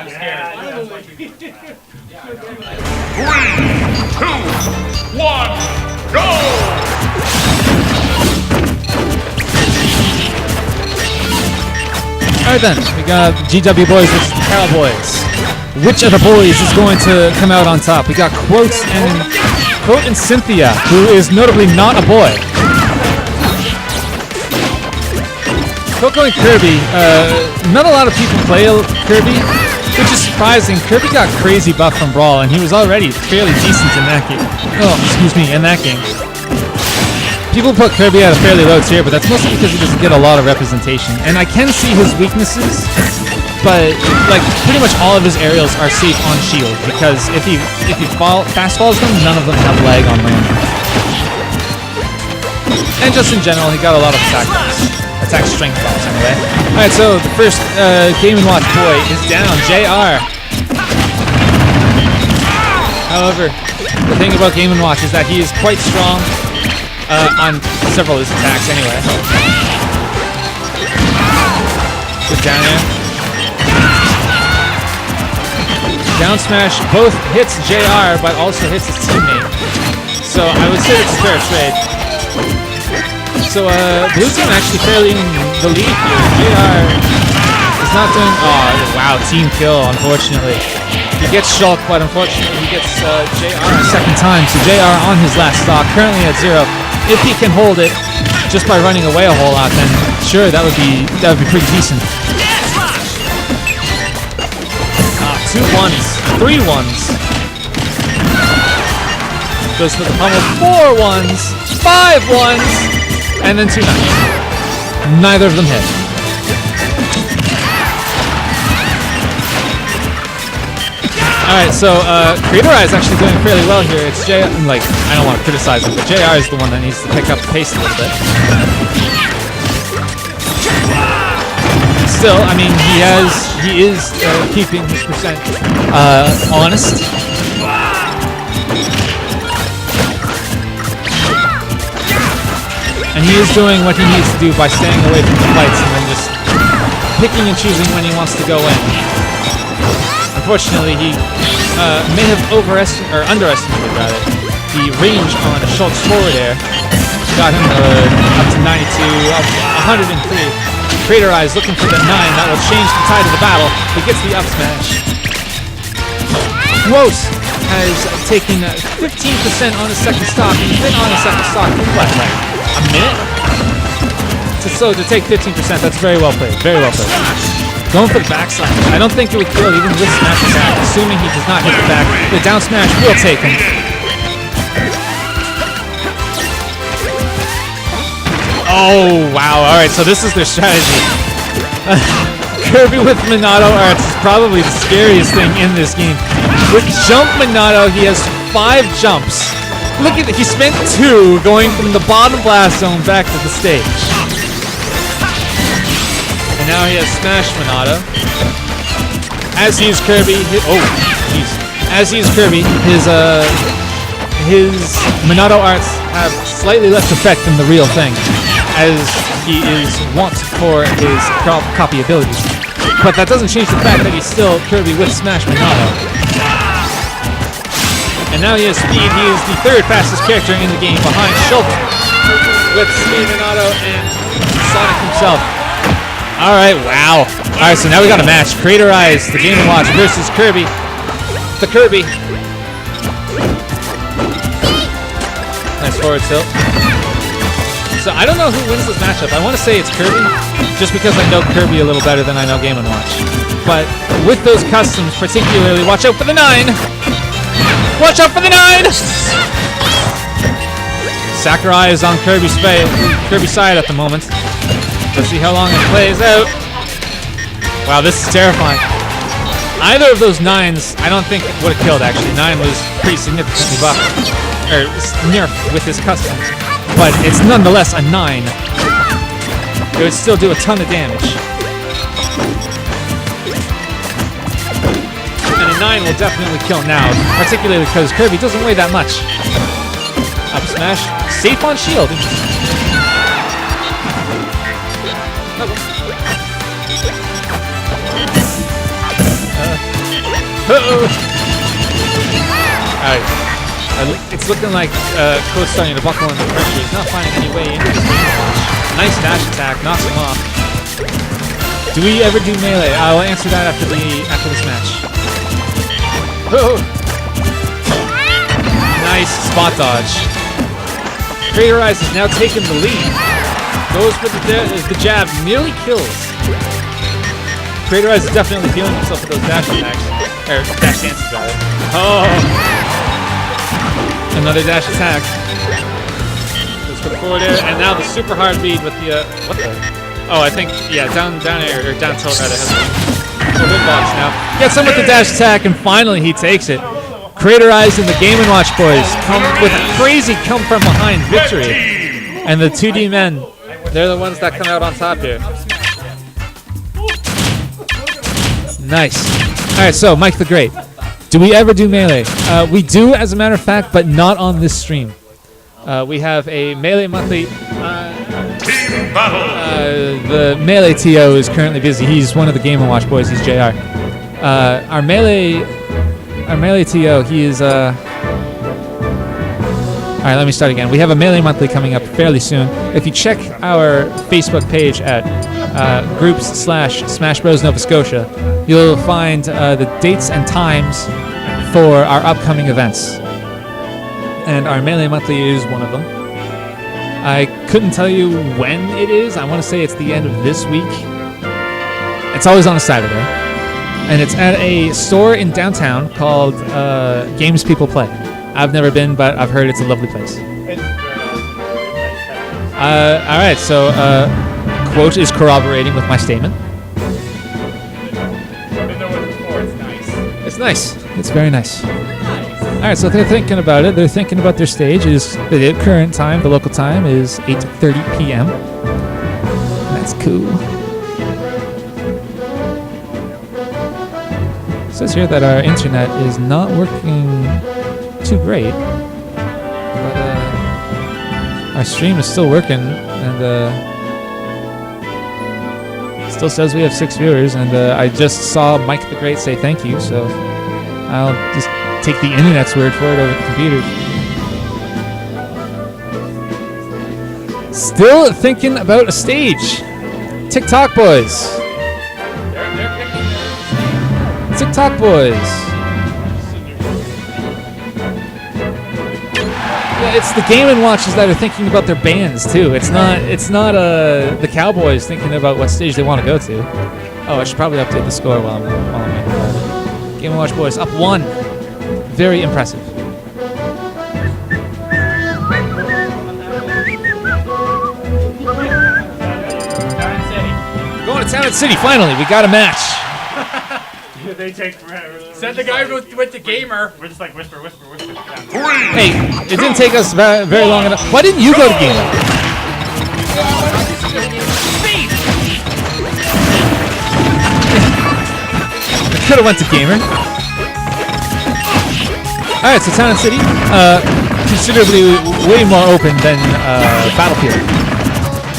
I'm scared. 3, 2, 1, go! Alright then, we got GW boys versus the Cowboys. Which of the boys is going to come out on top? We got Quote and Cynthia, who is notably not a boy. Coco and Kirby, not a lot of people play Kirby, which is surprising. Kirby got crazy buff from Brawl, and he was already fairly decent in that game. Oh, excuse me, in that game. People put Kirby at a fairly low tier, but that's mostly because he doesn't get a lot of representation. And I can see his weaknesses, but like pretty much all of his aerials are safe on shield, because if he fast falls them, none of them have lag on land. And just in general, he got a lot of attack buffs. Attack strength buffs, anyway. Alright, so the first Game & Watch boy is down, JR. However, the thing about Game & Watch is that he is quite strong on several of his attacks, anyway. Good down air. Down smash both hits JR, but also hits his teammate. So I would say it's a fair trade. So blue team actually fairly in the lead here. JR is not doing. Oh wow, team kill. Unfortunately, he gets Shulk, but unfortunately he gets JR a second time. So JR on his last stock, currently at 0. If he can hold it just by running away a whole lot, then sure, that would be pretty decent. 2 ones, 3 ones. Goes for the pummel. 4 ones, 5 ones, and then 2 nines. Neither of them hit. Alright, so Creator Eye is actually doing fairly well here. It's I don't want to criticize him, but JR is the one that needs to pick up the pace a little bit. Still, I mean, he is keeping his percent honest. And he is doing what he needs to do by staying away from the fights and then just picking and choosing when he wants to go in. Unfortunately, he may have underestimated the range on a Shulk's forward air. Got him up to 92, up 103. Crater Eyes looking for the 9. That will change the tide of the battle. He gets the up smash. Quote has taken 15% on his second stock. He's been on his second stock for what, like a minute? So to take 15%, that's very well played. Very well played. Going for the backside. I don't think it would kill even with smash attack, assuming he does not hit the back. The down smash will take him. Oh, wow. Alright, so this is their strategy. Kirby with Minato Arts is probably the scariest thing in this game. With Jump Minato, he has 5 jumps. Look at it. He spent 2 going from the bottom blast zone back to the stage. And now he has Smash Minato. As he is Kirby, as he is Kirby, his Minato arts have slightly less effect than the real thing, as he is wont for his copy abilities. But that doesn't change the fact that he's still Kirby with Smash Minato. And now he has speed. He is the 3rd fastest character in the game behind Shulk with Speed Minato and Sonic himself. Alright, wow. Alright, so now we got a match. Creator Eyes, the Game & Watch versus Kirby. The Kirby. Nice forward tilt. So I don't know who wins this matchup. I want to say it's Kirby, just because I know Kirby a little better than I know Game & Watch. But with those customs, particularly, watch out for the 9! Watch out for the 9! Sakurai is on Kirby's side at the moment. Let's see how long it plays out. Wow, this is terrifying. Either of those 9s, I don't think would have killed, actually. 9 was pretty significantly buffed, or nerfed with his customs. But it's nonetheless a 9. It would still do a ton of damage. And a 9 will definitely kill now, particularly because Kirby doesn't weigh that much. Up smash, safe on shield. Uh-oh. Alright. It's looking like Coach starting to buckle under pressure. He's not finding any way into this game. Nice dash attack, knocks him off. Do we ever do melee? I'll answer that after this match. Oh. Nice spot dodge. Crater Eyes has now taken the lead. Goes for the jab, nearly kills. Crater Eyes is definitely feeling himself with those dash attacks. Or dash dances, rather. Oh! Another dash attack. Goes for the forward air, and now the super hard lead with the, what the? Oh, I think, yeah, down air, or down tilt rather. So good box now. Gets him with the dash attack, and finally he takes it. Crater Eyes and the Game & Watch boys come with a crazy come from behind victory. And the 2D men, they're the ones that come out on top here. Nice. Alright, so Mike the Great. Do we ever do melee? We do, as a matter of fact, but not on this stream. We have a Melee Monthly. The Melee TO is currently busy. He's one of the Game & Watch boys. He's JR. Our Melee TO, he is... Alright, let me start again. We have a Melee Monthly coming up fairly soon. If you check our Facebook page at groups/Smash Bros Nova Scotia, you'll find the dates and times for our upcoming events. And our Melee Monthly is one of them. I couldn't tell you when it is. I want to say it's the end of this week. It's always on a Saturday. And it's at a store in downtown called Games People Play. I've never been, but I've heard it's a lovely place. Alright, so Quote is corroborating with my statement. It's nice. It's very nice. Alright, so they're thinking about it. They're thinking about their stage. The current time, the local time, is 8:30 p.m. That's cool. It says here that our internet is not working too great, but our stream is still working, and still says we have 6 viewers, and I just saw Mike the Great say thank you, so I'll just take the internet's word for it over the computer. Still thinking about a stage. TikTok boys. TikTok boys. Yeah, it's the Game & Watches that are thinking about their bands too. It's not the Cowboys thinking about what stage they want to go to. Oh, I should probably update the score while I'm making that. Game & Watch boys up 1. Very impressive. Going to Town and City, finally. We got a match. They take forever. Said the guy with the gamer. We're just like whisper. Hey, it didn't take us very long enough. Why didn't you go to Gamer? I could have went to Gamer. Alright, so Town and City, considerably way more open than Battlefield.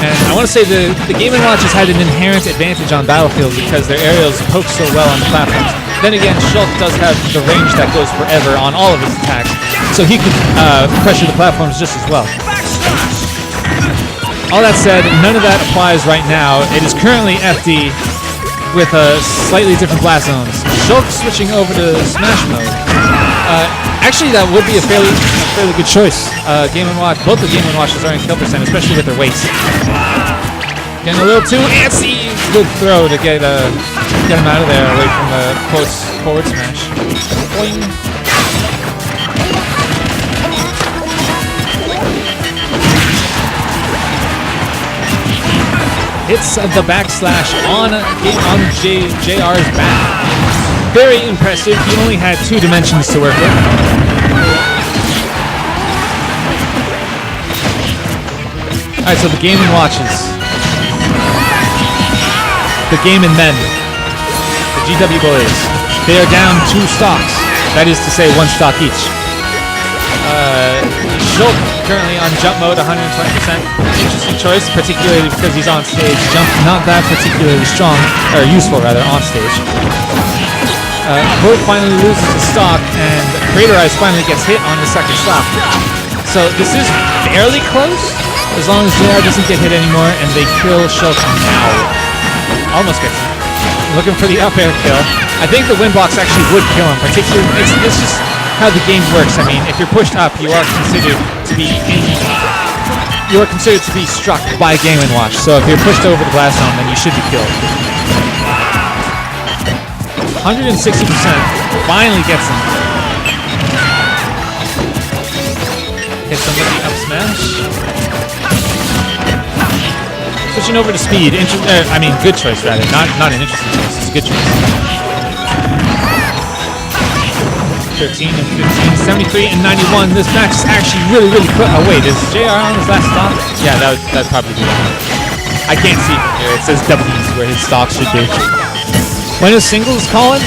And I want to say the Game & Watch has had an inherent advantage on Battlefield because their aerials poke so well on the platforms. Then again, Shulk does have the range that goes forever on all of his attacks, so he can pressure the platforms just as well. All that said, none of that applies right now. It is currently FD with slightly different blast zones. Shulk switching over to Smash mode. Actually, that would be a fairly good choice. Game & Watch, both the Game & Watches are in kill percent, especially with their weights. Getting a little too antsy. Good throw to get him out of there, away from the close forward smash. Boing. Hits the backslash on JR's back. Very impressive. He only had 2 dimensions to work with. Alright, so the Game & Watches. The Game & Men. The GW boys. They are down 2 stocks. That is to say, 1 stock each. Shulk currently on jump mode, 120%. Interesting choice, particularly because he's on stage. Jump not that particularly strong, or useful rather, on stage. Both finally loses the stock, and Crater Eyes finally gets hit on the second stock. So this is fairly close, as long as JR doesn't get hit anymore, and they kill Shulk now. Almost gets him. Looking for the up air kill. I think the wind box actually would kill him, particularly, it's just how the game works. I mean, if you're pushed up, you are considered to be struck by Game & Watch. So if you're pushed over the blast zone, then you should be killed. 160% finally gets him. Hits him with the up smash. Switching over to speed. Good choice rather. Not an interesting choice. It's a good choice. 13 and 15, 73 and 91. This match is actually really close. Oh wait, is JR on his last stock? Yeah, that'd probably be that. I can't see from here. It says W's where his stock should be. When is singles calling?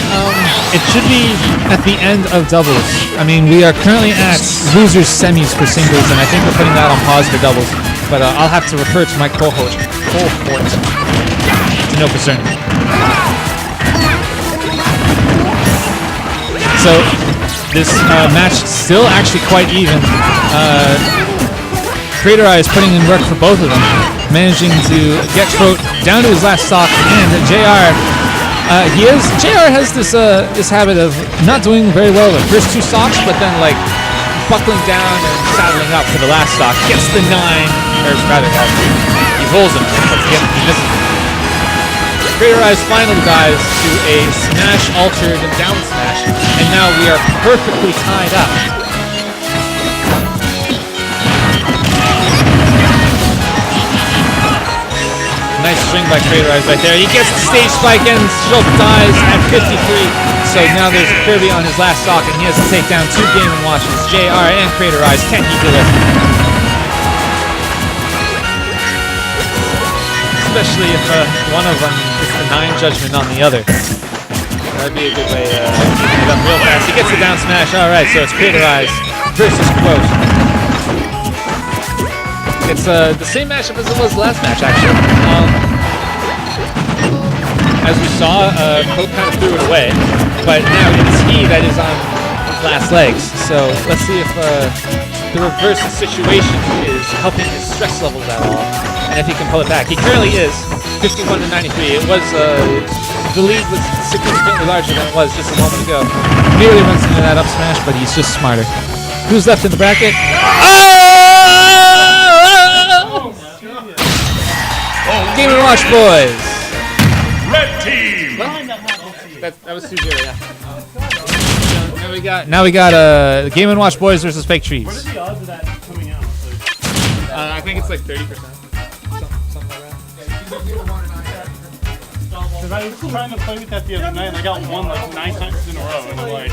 It should be at the end of doubles. I mean, we are currently at losers semis for singles, and I think we're putting that on pause for doubles. But I'll have to refer to my cohort to know for certain. So this match still actually quite even. Crater Eye is putting in work for both of them, managing to get Trout down to his last stock, and JR has this habit of not doing very well the first two stocks, but then like buckling down and saddling up for the last stock. Gets the 9, or rather, he rolls him, but he misses him. Crater Eyes finally dies to a smash altered and down smash, and now we are perfectly tied up. Nice swing by Crater Eyes right there. He gets the stage spike and Shulk dies at 53. So now there's Kirby on his last stock, and he has to take down 2 Game & Watches, JR and Crater Eyes. Can he do it? Especially if one of them gets the 9 judgment on the other. That'd be a good way to get it up real fast. He gets the down smash. Alright, so it's Crater Eyes versus Quote. It's the same matchup as it was the last match, actually. As we saw, Quote kind of threw it away, but now it's he that is on his last legs. So let's see if the reverse situation is helping his stress levels at all. And if he can pull it back. He currently is 51 to 93. It was the lead was significantly larger than it was just a moment ago. Nearly runs into that up smash, but he's just smarter. Who's left in the bracket? Game & Watch boys. Red team. That was 2-0. Yeah. Now we got Game & Watch boys versus Fake Trees. What are the odds of that coming out? I think it's like 30%. Because I was trying to play with that the other night, and I got one like 9 times in a row, and I'm like...